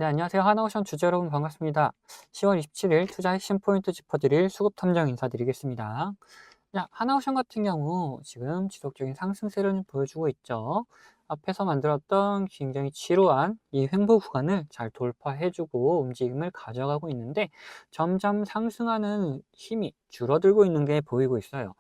네, 안녕하세요. 하나오션 주주 여러분 반갑습니다. 10월 27일 투자 핵심 포인트 짚어드릴 수급 탐정 인사드리겠습니다. 자, 하나오션 같은 경우 지금 지속적인 상승세를 보여주고 있죠. 앞에서 만들었던 굉장히 지루한 이 횡보 구간을 잘 돌파해주고 움직임을 가져가고 있는데 점점 상승하는 힘이 줄어들고 있는 게 보이고 있어요.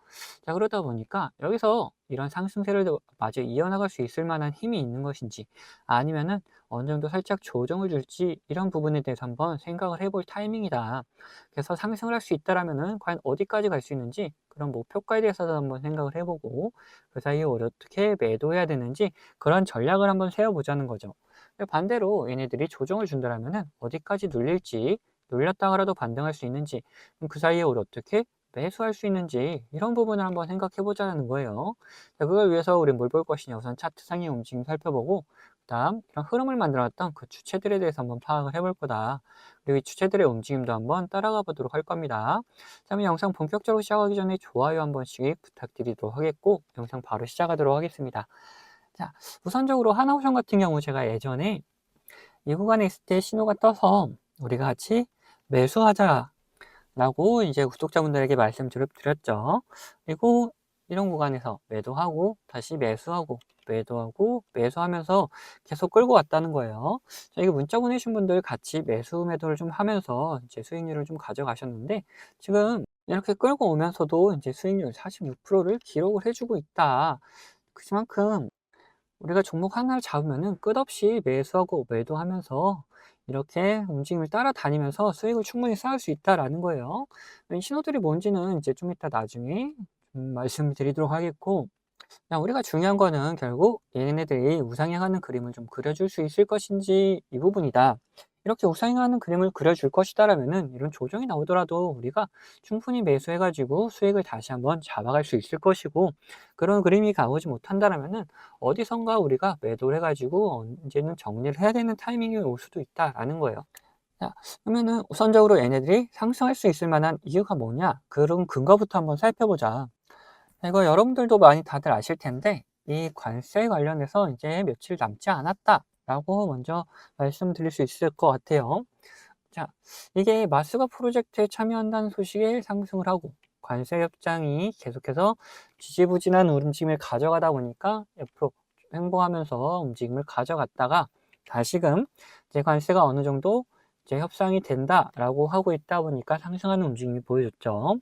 자, 그러다 보니까 여기서 이런 상승세를 마저 이어나갈 수 있을 만한 힘이 있는 것인지 아니면은 어느 정도 살짝 조정을 줄지 이런 부분에 대해서 한번 생각을 해볼 타이밍이다. 그래서 상승을 할 수 있다라면은 과연 어디까지 갈 수 있는지 그런 목표가에 대해서도 한번 생각을 해보고 그 사이에 어떻게 매도해야 되는지 그런 전략을 한번 세워보자는 거죠. 반대로 얘네들이 조정을 준다라면은 어디까지 눌릴지 눌렸다가라도 반등할 수 있는지 그 사이에 우리 어떻게 매수할 수 있는지 이런 부분을 한번 생각해 보자는 거예요. 자, 그걸 위해서 우리 뭘 볼 것이냐 우선 차트상의 움직임 살펴보고 그다음 이런 흐름을 만들었던 그 주체들에 대해서 한번 파악을 해볼 거다. 그리고 이 주체들의 움직임도 한번 따라가 보도록 할 겁니다. 자, 그럼 영상 본격적으로 시작하기 전에 좋아요 한 번씩 부탁드리도록 하겠고 영상 바로 시작하도록 하겠습니다. 자, 우선적으로 하나오션 같은 경우 제가 예전에 이 구간에 있을 때 신호가 떠서 우리가 같이 매수하자 라고 이제 구독자분들에게 말씀드렸죠. 그리고 이런 구간에서 매도하고 다시 매수하고 매도하고 매수하면서 계속 끌고 왔다는 거예요. 자, 이거 문자 보내신 분들 같이 매수 매도를 좀 하면서 이제 수익률을 좀 가져가셨는데 지금 이렇게 끌고 오면서도 이제 수익률 46%를 기록을 해주고 있다. 그만큼 우리가 종목 하나를 잡으면은 끝없이 매수하고 매도하면서 이렇게 움직임을 따라다니면서 수익을 충분히 쌓을 수 있다라는 거예요. 이 신호들이 뭔지는 이제 좀 이따 나중에 말씀드리도록 하겠고, 우리가 중요한 거는 결국 얘네들이 우상향하는 그림을 좀 그려줄 수 있을 것인지 이 부분이다. 이렇게 우상향하는 그림을 그려줄 것이다라면은 이런 조정이 나오더라도 우리가 충분히 매수해가지고 수익을 다시 한번 잡아갈 수 있을 것이고 그런 그림이 나오지 못한다라면은 어디선가 우리가 매도를 해가지고 언제는 정리를 해야 되는 타이밍이 올 수도 있다라는 거예요. 자, 그러면은 우선적으로 얘네들이 상승할 수 있을 만한 이유가 뭐냐? 그런 근거부터 한번 살펴보자. 이거 여러분들도 많이 다들 아실 텐데 이 관세 관련해서 이제 며칠 남지 않았다라고 먼저 말씀드릴 수 있을 것 같아요. 자, 이게 마스가 프로젝트에 참여한다는 소식에 상승을 하고 관세 협상이 계속해서 지지부진한 움직임을 가져가다 보니까 옆으로 횡보하면서 움직임을 가져갔다가 다시금 이제 관세가 어느 정도 이제 협상이 된다라고 하고 있다 보니까 상승하는 움직임이 보여줬죠.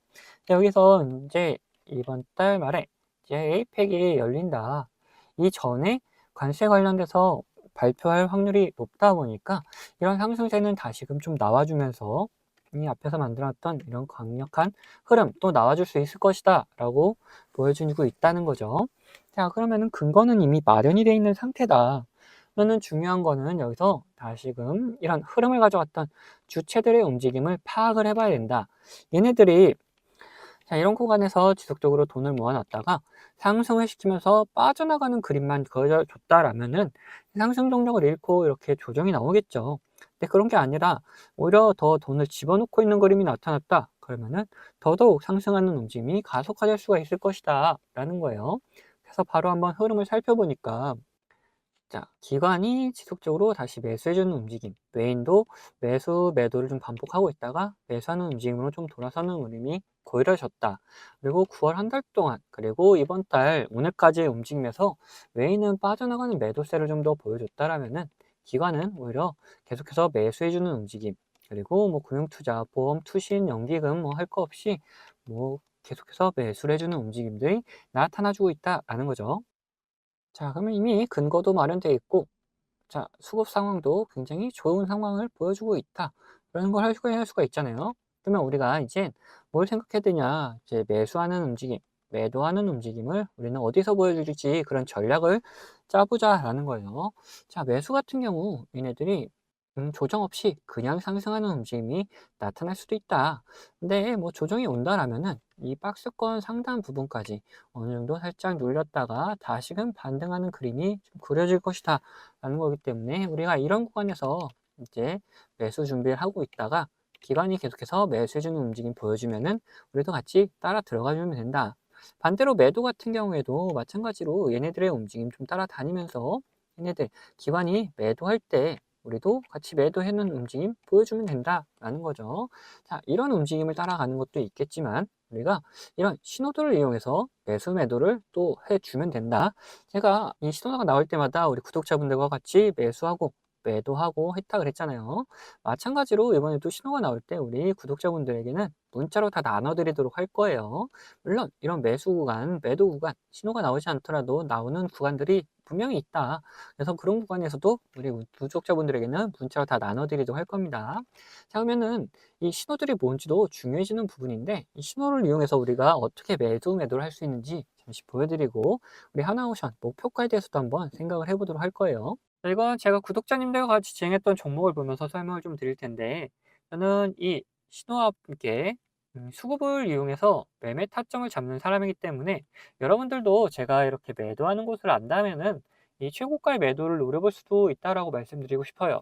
여기서 이제 이번 달 말에 이제 에이펙이 열린다. 이 전에 관세 관련돼서 발표할 확률이 높다 보니까 이런 상승세는 다시금 좀 나와주면서 이 앞에서 만들었던 이런 강력한 흐름 또 나와줄 수 있을 것이다 라고 보여주고 있다는 거죠. 자, 그러면은 근거는 이미 마련이 되어 있는 상태다. 그러면 중요한 거는 여기서 다시금 이런 흐름을 가져왔던 주체들의 움직임을 파악을 해봐야 된다. 얘네들이 자, 이런 구간에서 지속적으로 돈을 모아놨다가 상승을 시키면서 빠져나가는 그림만 그려줬다라면은 상승 동력을 잃고 이렇게 조정이 나오겠죠. 근데 그런 게 아니라 오히려 더 돈을 집어넣고 있는 그림이 나타났다. 그러면은 더더욱 상승하는 움직임이 가속화될 수가 있을 것이다. 라는 거예요. 그래서 바로 한번 흐름을 살펴보니까 자, 기관이 지속적으로 다시 매수해주는 움직임, 외인도 매수, 매도를 좀 반복하고 있다가 매수하는 움직임으로 좀 돌아서는 흐름이 보여졌다. 그리고 9월 한 달 동안, 그리고 이번 달 오늘까지의 움직임에서 외인은 빠져나가는 매도세를 좀 더 보여줬다라면은 기관은 오히려 계속해서 매수해주는 움직임, 그리고 뭐 금융투자, 보험, 투신, 연기금 뭐 할 거 없이 뭐 계속해서 매수를 해주는 움직임들이 나타나주고 있다라는 거죠. 자, 그러면 이미 근거도 마련되어 있고, 자, 수급 상황도 굉장히 좋은 상황을 보여주고 있다. 라는 걸 할 수가 있잖아요. 그러면 우리가 이제 뭘 생각해야 되냐. 이제 매수하는 움직임, 매도하는 움직임을 우리는 어디서 보여줄지 그런 전략을 짜보자라는 거예요. 자, 매수 같은 경우 얘네들이 조정 없이 그냥 상승하는 움직임이 나타날 수도 있다. 근데 뭐 조정이 온다라면은 이 박스권 상단 부분까지 어느 정도 살짝 눌렸다가 다시금 반등하는 그림이 좀 그려질 것이다. 라는 거기 때문에 우리가 이런 구간에서 이제 매수 준비를 하고 있다가 기관이 계속해서 매수해주는 움직임 보여주면은 우리도 같이 따라 들어가 주면 된다. 반대로 매도 같은 경우에도 마찬가지로 얘네들의 움직임 좀 따라다니면서 얘네들 기관이 매도할 때 우리도 같이 매도하는 움직임 보여주면 된다라는 거죠. 자, 이런 움직임을 따라가는 것도 있겠지만 우리가 이런 신호들을 이용해서 매수 매도를 또 해주면 된다. 제가 이 신호가 나올 때마다 우리 구독자분들과 같이 매수하고 매도하고 했다 그랬잖아요. 마찬가지로 이번에도 신호가 나올 때 우리 구독자분들에게는 문자로 다 나눠드리도록 할 거예요. 물론 이런 매수 구간, 매도 구간, 신호가 나오지 않더라도 나오는 구간들이 분명히 있다. 그래서 그런 구간에서도 우리 구독자분들에게는 문자로 다 나눠드리도록 할 겁니다. 자, 그러면은 이 신호들이 뭔지도 중요해지는 부분인데 이 신호를 이용해서 우리가 어떻게 매도를 할 수 있는지 잠시 보여드리고 우리 하나오션 목표가에 대해서도 한번 생각을 해보도록 할 거예요. 자, 이건 제가 구독자님들과 같이 진행했던 종목을 보면서 설명을 좀 드릴 텐데 저는 이 신호와 함께 수급을 이용해서 매매 타점을 잡는 사람이기 때문에 여러분들도 제가 이렇게 매도하는 곳을 안다면은 이 최고가의 매도를 노려볼 수도 있다라고 말씀드리고 싶어요.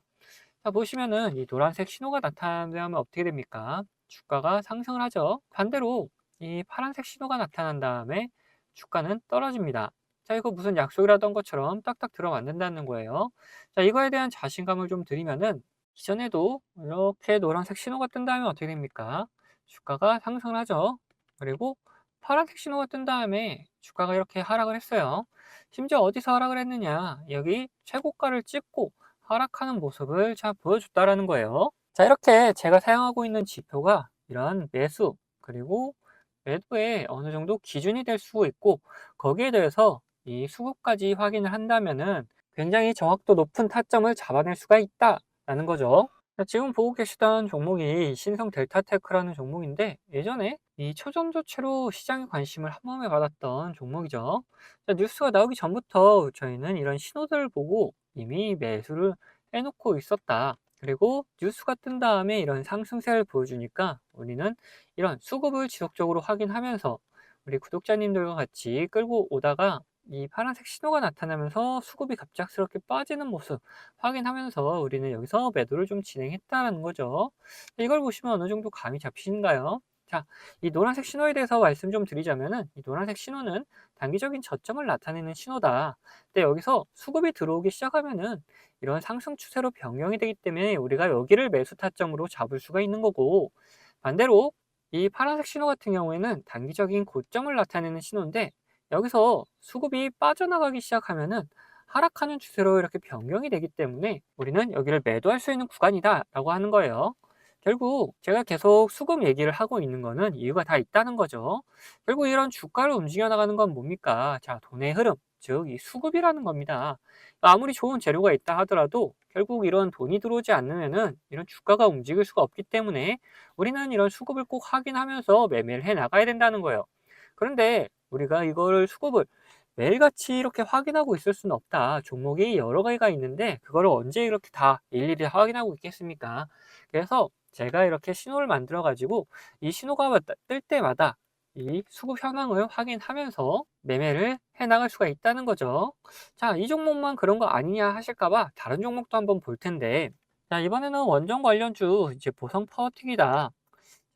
자, 보시면은 이 노란색 신호가 나타나면 어떻게 됩니까? 주가가 상승을 하죠. 반대로 이 파란색 신호가 나타난 다음에 주가는 떨어집니다. 자, 이거 무슨 약속이라던 것처럼 딱딱 들어맞는다는 거예요. 자, 이거에 대한 자신감을 좀 드리면은 이전에도 이렇게 노란색 신호가 뜬 다음에 어떻게 됩니까? 주가가 상승을 하죠. 그리고 파란색 신호가 뜬 다음에 주가가 이렇게 하락을 했어요. 심지어 어디서 하락을 했느냐? 여기 최고가를 찍고 하락하는 모습을 잘 보여줬다라는 거예요. 자, 이렇게 제가 사용하고 있는 지표가 이런 매수 그리고 매도에 어느 정도 기준이 될 수 있고 거기에 대해서 이 수급까지 확인을 한다면은 굉장히 정확도 높은 타점을 잡아낼 수가 있다라는 거죠. 자, 지금 보고 계시던 종목이 신성 델타테크라는 종목인데 예전에 이 초전 조치로 시장의 관심을 한 몸에 받았던 종목이죠. 자, 뉴스가 나오기 전부터 저희는 이런 신호들을 보고 이미 매수를 해놓고 있었다. 그리고 뉴스가 뜬 다음에 이런 상승세를 보여주니까 우리는 이런 수급을 지속적으로 확인하면서 우리 구독자님들과 같이 끌고 오다가 이 파란색 신호가 나타나면서 수급이 갑작스럽게 빠지는 모습 확인하면서 우리는 여기서 매도를 좀 진행했다는 거죠. 이걸 보시면 어느 정도 감이 잡히신가요? 자, 이 노란색 신호에 대해서 말씀 좀 드리자면은 이 노란색 신호는 단기적인 저점을 나타내는 신호다. 근데 여기서 수급이 들어오기 시작하면은 이런 상승 추세로 변경이 되기 때문에 우리가 여기를 매수 타점으로 잡을 수가 있는 거고 반대로 이 파란색 신호 같은 경우에는 단기적인 고점을 나타내는 신호인데 여기서 수급이 빠져나가기 시작하면은 하락하는 추세로 이렇게 변경이 되기 때문에 우리는 여기를 매도할 수 있는 구간이다 라고 하는 거예요. 결국 제가 계속 수급 얘기를 하고 있는 거는 이유가 다 있다는 거죠. 결국 이런 주가를 움직여 나가는 건 뭡니까? 자, 돈의 흐름, 즉 이 수급이라는 겁니다. 아무리 좋은 재료가 있다 하더라도 결국 이런 돈이 들어오지 않으면은 이런 주가가 움직일 수가 없기 때문에 우리는 이런 수급을 꼭 확인하면서 매매를 해 나가야 된다는 거예요. 그런데 우리가 이거를 수급을 매일같이 이렇게 확인하고 있을 수는 없다. 종목이 여러 가지가 있는데 그거를 언제 이렇게 다 일일이 확인하고 있겠습니까? 그래서 제가 이렇게 신호를 만들어 가지고 이 신호가 뜰 때마다 이 수급 현황을 확인하면서 매매를 해 나갈 수가 있다는 거죠. 자, 이 종목만 그런 거 아니냐 하실까 봐 다른 종목도 한번 볼 텐데 자, 이번에는 원전 관련주 이제 보성 파워틱이다.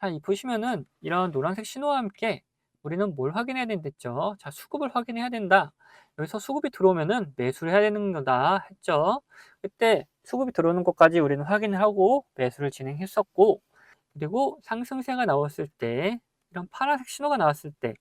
자, 이 보시면은 이런 노란색 신호와 함께 우리는 뭘 확인해야 된댔죠? 자, 수급을 확인해야 된다. 여기서 수급이 들어오면은 매수를 해야 되는 거다 했죠. 그때 수급이 들어오는 것까지 우리는 확인을 하고 매수를 진행했었고, 그리고 상승세가 나왔을 때, 이런 파란색 신호가 나왔을 때,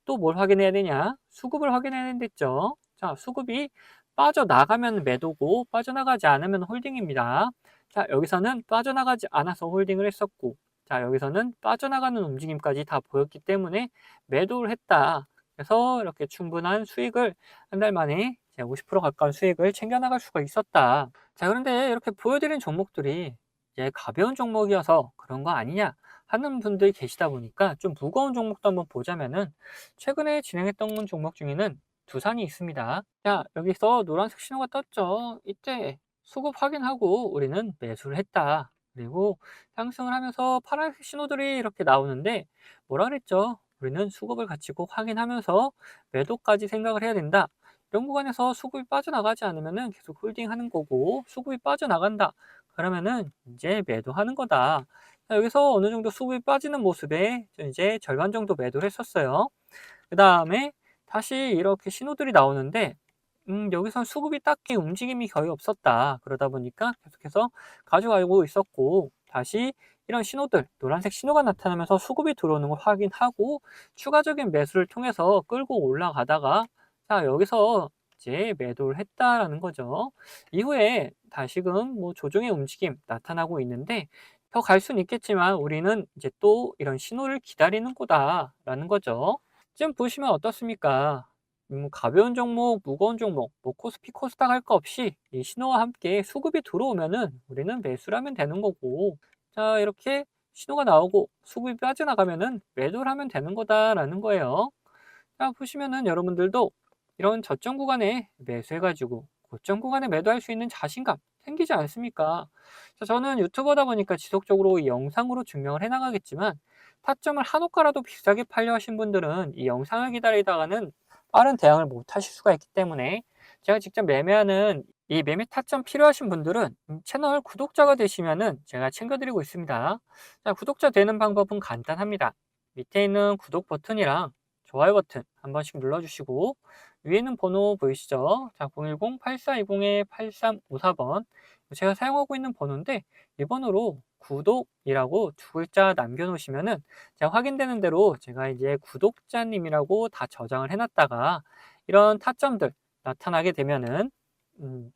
또 뭘 확인해야 되냐? 수급을 확인해야 된댔죠. 자, 수급이 빠져나가면 매도고, 빠져나가지 않으면 홀딩입니다. 자, 여기서는 빠져나가지 않아서 홀딩을 했었고, 자, 여기서는 빠져나가는 움직임까지 다 보였기 때문에 매도를 했다. 그래서 이렇게 충분한 수익을 한 달 만에 50% 가까운 수익을 챙겨나갈 수가 있었다. 자, 그런데 이렇게 보여드린 종목들이 이제 가벼운 종목이어서 그런 거 아니냐 하는 분들이 계시다 보니까 좀 무거운 종목도 한번 보자면은 최근에 진행했던 종목 중에는 두산이 있습니다. 자, 여기서 노란색 신호가 떴죠. 이때 수급 확인하고 우리는 매수를 했다. 그리고 상승을 하면서 파란색 신호들이 이렇게 나오는데 뭐라 그랬죠? 우리는 수급을 같이 꼭 확인하면서 매도까지 생각을 해야 된다. 이런 구간에서 수급이 빠져나가지 않으면은 계속 홀딩하는 거고 수급이 빠져나간다. 그러면은 이제 매도하는 거다. 자, 여기서 어느 정도 수급이 빠지는 모습에 이제 절반 정도 매도를 했었어요. 그 다음에 다시 이렇게 신호들이 나오는데 여기선 수급이 딱히 움직임이 거의 없었다. 그러다 보니까 계속해서 가져가고 있었고, 다시 이런 신호들, 노란색 신호가 나타나면서 수급이 들어오는 걸 확인하고 추가적인 매수를 통해서 끌고 올라가다가, 자, 여기서 이제 매도를 했다라는 거죠. 이후에 다시금 뭐 조정의 움직임 나타나고 있는데, 더 갈 수는 있겠지만 우리는 이제 또 이런 신호를 기다리는 거다라는 거죠. 지금 보시면 어떻습니까? 가벼운 종목, 무거운 종목, 뭐 코스피, 코스닥 할 거 없이 이 신호와 함께 수급이 들어오면은 우리는 매수를 하면 되는 거고, 자, 이렇게 신호가 나오고 수급이 빠져나가면은 매도를 하면 되는 거다라는 거예요. 자, 보시면은 여러분들도 이런 저점 구간에 매수해가지고 고점 구간에 매도할 수 있는 자신감 생기지 않습니까? 자, 저는 유튜버다 보니까 지속적으로 이 영상으로 증명을 해나가겠지만, 타점을 한호가라도 비싸게 팔려 하신 분들은 이 영상을 기다리다가는 빠른 대응을 못 하실 수가 있기 때문에, 제가 직접 매매하는 이 매매 타점 필요하신 분들은 채널 구독자가 되시면은 제가 챙겨드리고 있습니다. 자, 구독자 되는 방법은 간단합니다. 밑에 있는 구독 버튼이랑 좋아요 버튼 한 번씩 눌러주시고, 위에 있는 번호 보이시죠? 자, 010-8420-8354번 제가 사용하고 있는 번호인데, 이 번호로 구독이라고 두 글자 남겨놓으시면은 제가 확인되는 대로 제가 이제 구독자님이라고 다 저장을 해놨다가 이런 타점들 나타나게 되면은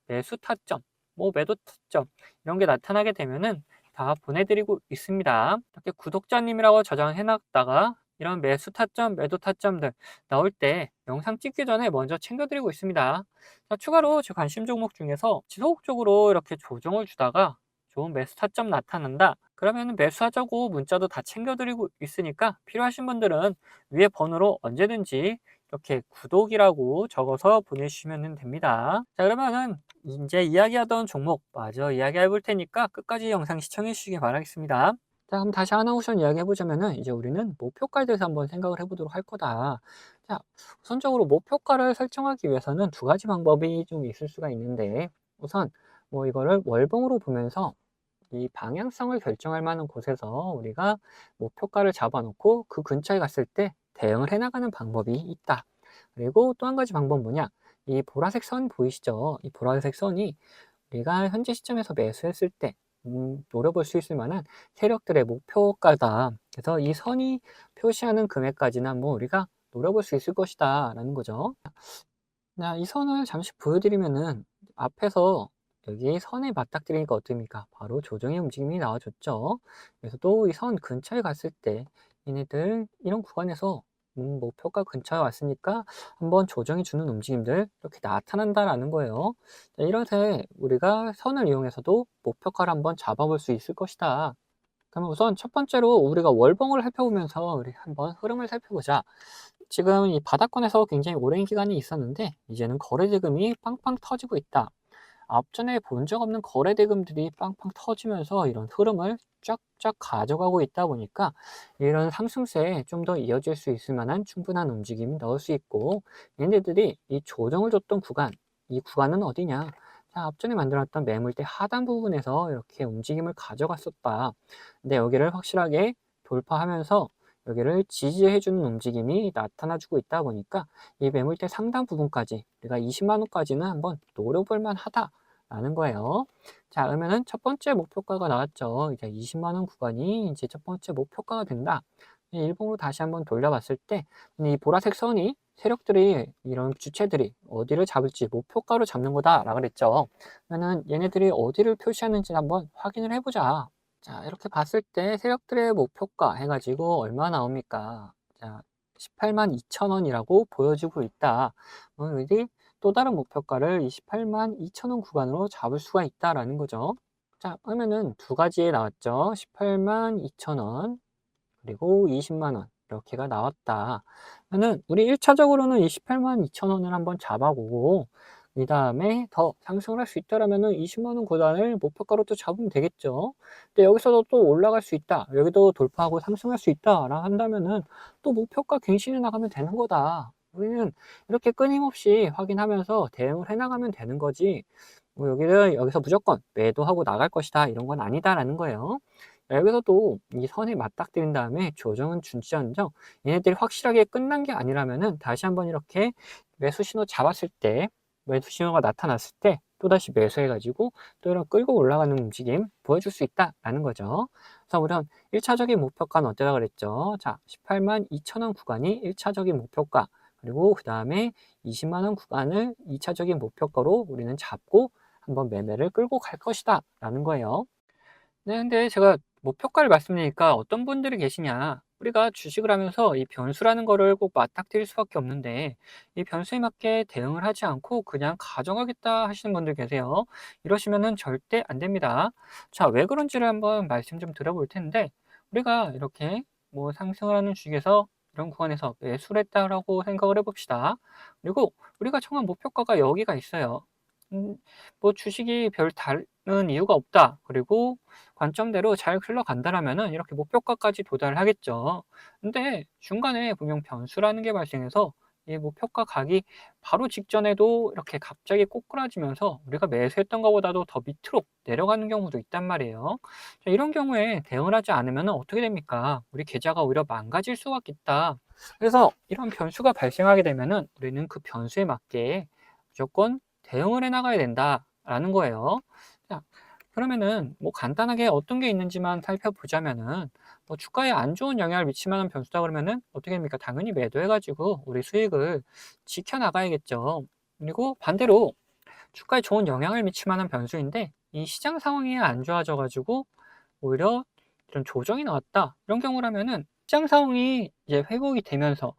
매수 타점, 뭐 매도 타점 이런 게 나타나게 되면은 다 보내드리고 있습니다. 이렇게 구독자님이라고 저장해놨다가 이런 매수 타점, 매도 타점들 나올 때 영상 찍기 전에 먼저 챙겨드리고 있습니다. 자, 추가로 제 관심 종목 중에서 지속적으로 이렇게 조정을 주다가 좋은 매수 타점 나타난다. 그러면 매수하자고 문자도 다 챙겨드리고 있으니까 필요하신 분들은 위에 번호로 언제든지 이렇게 구독이라고 적어서 보내주시면 됩니다. 자, 그러면은 이제 이야기하던 종목 마저 이야기해 볼 테니까 끝까지 영상 시청해 주시기 바라겠습니다. 자, 그럼 다시 하나오션 이야기해 보자면은 이제 우리는 목표가에 대해서 한번 생각을 해보도록 할 거다. 자, 우선적으로 목표가를 설정하기 위해서는 두 가지 방법이 좀 있을 수가 있는데, 우선 뭐 이거를 월봉으로 보면서 이 방향성을 결정할 만한 곳에서 우리가 목표가를 잡아놓고 그 근처에 갔을 때 대응을 해나가는 방법이 있다. 그리고 또 한 가지 방법은 뭐냐? 이 보라색 선 보이시죠? 이 보라색 선이 우리가 현재 시점에서 매수했을 때 노려볼 수 있을 만한 세력들의 목표가다. 그래서 이 선이 표시하는 금액까지는 한번 우리가 노려볼 수 있을 것이다 라는 거죠. 자, 이 선을 잠시 보여드리면은 앞에서 여기 선에 맞닥뜨리니까 어떻습니까? 바로 조정의 움직임이 나와줬죠. 그래서 또 이 선 근처에 갔을 때 얘네들 이런 구간에서 목표가 근처에 왔으니까 한번 조정해 주는 움직임들 이렇게 나타난다라는 거예요. 자, 이렇게 우리가 선을 이용해서도 목표가를 한번 잡아볼 수 있을 것이다. 그러면 우선 첫 번째로 우리가 월봉을 살펴보면서 우리 한번 흐름을 살펴보자. 지금 이 바닥권에서 굉장히 오랜 기간이 있었는데 이제는 거래대금이 빵빵 터지고 있다. 앞전에 본 적 없는 거래대금들이 빵빵 터지면서 이런 흐름을 쫙쫙 가져가고 있다 보니까 이런 상승세에 좀 더 이어질 수 있을 만한 충분한 움직임이 넣을 수 있고, 얘네들이 이 조정을 줬던 구간, 이 구간은 어디냐? 자, 앞전에 만들었던 매물대 하단 부분에서 이렇게 움직임을 가져갔었다. 근데 여기를 확실하게 돌파하면서 여기를 지지해주는 움직임이 나타나주고 있다 보니까 이 매물대 상단 부분까지 우리가 20만 원까지는 한번 노려볼 만하다라는 거예요. 자, 그러면은 첫 번째 목표가가 나왔죠. 이제 20만 원 구간이 이제 첫 번째 목표가가 된다. 일봉으로 다시 한번 돌려봤을 때 이 보라색 선이 세력들이 이런 주체들이 어디를 잡을지 목표가로 잡는 거다라고 그랬죠. 그러면은 얘네들이 어디를 표시하는지 한번 확인을 해보자. 자, 이렇게 봤을 때 세력들의 목표가 해가지고 얼마 나옵니까? 자, 18만 2천 원이라고 보여지고 있다. 우리 또 다른 목표가를 28만 2천 원 구간으로 잡을 수가 있다라는 거죠. 자, 그러면은 두 가지에 나왔죠. 18만 2천 원 그리고 20만 원 이렇게가 나왔다. 그러면은 우리 1차적으로는 28만 2천 원을 한번 잡아보고 그 다음에 더 상승을 할 수 있다라면은 20만 원 구간을 목표가로 또 잡으면 되겠죠. 근데 여기서도 또 올라갈 수 있다. 여기도 돌파하고 상승할 수 있다라 한다면은 또 목표가 갱신해 나가면 되는 거다. 우리는 이렇게 끊임없이 확인하면서 대응을 해 나가면 되는 거지. 뭐 여기를 여기서 무조건 매도하고 나갈 것이다 이런 건 아니다라는 거예요. 여기서도 이 선에 맞닥뜨린 다음에 조정은 준지언정 얘네들이 확실하게 끝난 게 아니라면은 다시 한번 이렇게 매수 신호 잡았을 때 매수 신호가 나타났을 때 또다시 매수해가지고 또 이런 끌고 올라가는 움직임 보여줄 수 있다라는 거죠. 그래서 우선 1차적인 목표가는 어때라 그랬죠? 자, 18만 2천 원 구간이 1차적인 목표가, 그리고 그 다음에 20만 원 구간을 2차적인 목표가로 우리는 잡고 한번 매매를 끌고 갈 것이다 라는 거예요. 네, 근데 제가 목표가를 말씀드리니까 어떤 분들이 계시냐. 우리가 주식을 하면서 이 변수라는 거를 꼭 맞닥뜨릴 수밖에 없는데, 이 변수에 맞게 대응을 하지 않고 그냥 가져가겠다 하시는 분들 계세요. 이러시면은 절대 안 됩니다. 자, 왜 그런지를 한번 말씀 좀 드려볼 텐데, 우리가 이렇게 뭐 상승을 하는 주식에서 이런 구간에서 매수를 했다라고 생각을 해봅시다. 그리고 우리가 정한 목표가가 여기가 있어요. 음, 뭐 주식이 별 다른 이유가 없다. 그리고 관점대로 잘 흘러간다라면은 이렇게 목표가까지 도달을 하겠죠. 근데 중간에 분명 변수라는 게 발생해서 이 목표가 가기 바로 직전에도 이렇게 갑자기 꼬꾸라지면서 우리가 매수했던 것보다도 더 밑으로 내려가는 경우도 있단 말이에요. 자, 이런 경우에 대응을 하지 않으면 어떻게 됩니까? 우리 계좌가 오히려 망가질 수가 있다. 그래서 이런 변수가 발생하게 되면은 우리는 그 변수에 맞게 무조건 대응을 해 나가야 된다라는 거예요. 자, 그러면은 뭐 간단하게 어떤 게 있는지만 살펴보자면은, 뭐 주가에 안 좋은 영향을 미칠 만한 변수다 그러면은 어떻게 됩니까? 당연히 매도해 가지고 우리 수익을 지켜 나가야겠죠. 그리고 반대로 주가에 좋은 영향을 미칠 만한 변수인데 이 시장 상황이 안 좋아져 가지고 오히려 좀 조정이 나왔다, 이런 경우라면은 시장 상황이 이제 회복이 되면서,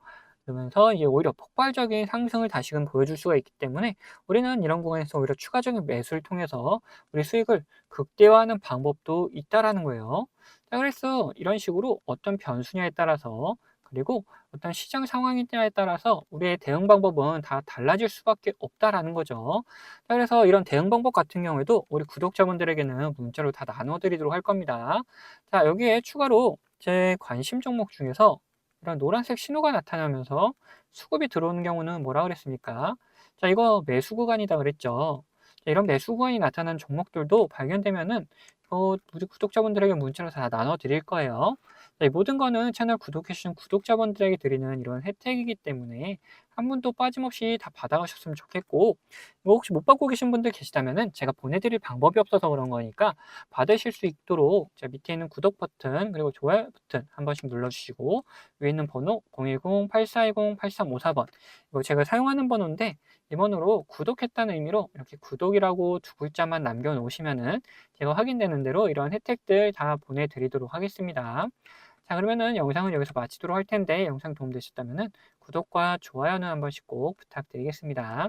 그러면서 이제 오히려 폭발적인 상승을 다시금 보여줄 수가 있기 때문에 우리는 이런 구간에서 오히려 추가적인 매수를 통해서 우리 수익을 극대화하는 방법도 있다라는 거예요. 자, 그래서 이런 식으로 어떤 변수냐에 따라서, 그리고 어떤 시장 상황이냐에 따라서 우리의 대응 방법은 다 달라질 수밖에 없다라는 거죠. 자, 그래서 이런 대응 방법 같은 경우에도 우리 구독자분들에게는 문자로 다 나눠 드리도록 할 겁니다. 자, 여기에 추가로 제 관심 종목 중에서 이런 노란색 신호가 나타나면서 수급이 들어오는 경우는 뭐라 그랬습니까? 자, 이거 매수 구간이다 그랬죠. 자, 이런 매수 구간이 나타나는 종목들도 발견되면은 우리 구독자분들에게 문자로 다 나눠 드릴 거예요. 자, 이 모든 거는 채널 구독해 주신 구독자분들에게 드리는 이런 혜택이기 때문에 한 분도 빠짐없이 다 받아가셨으면 좋겠고, 뭐 혹시 못 받고 계신 분들 계시다면은 제가 보내드릴 방법이 없어서 그런 거니까 받으실 수 있도록 자, 밑에 있는 구독 버튼 그리고 좋아요 버튼 한 번씩 눌러주시고, 위에 있는 번호 010-8420-8354번, 이거 제가 사용하는 번호인데 이 번호로 구독했다는 의미로 이렇게 구독이라고 두 글자만 남겨놓으시면은 제가 확인되는 대로 이런 혜택들 다 보내드리도록 하겠습니다. 자, 그러면은 영상은 여기서 마치도록 할 텐데, 영상 도움되셨다면은 구독과 좋아요는 한 번씩 꼭 부탁드리겠습니다.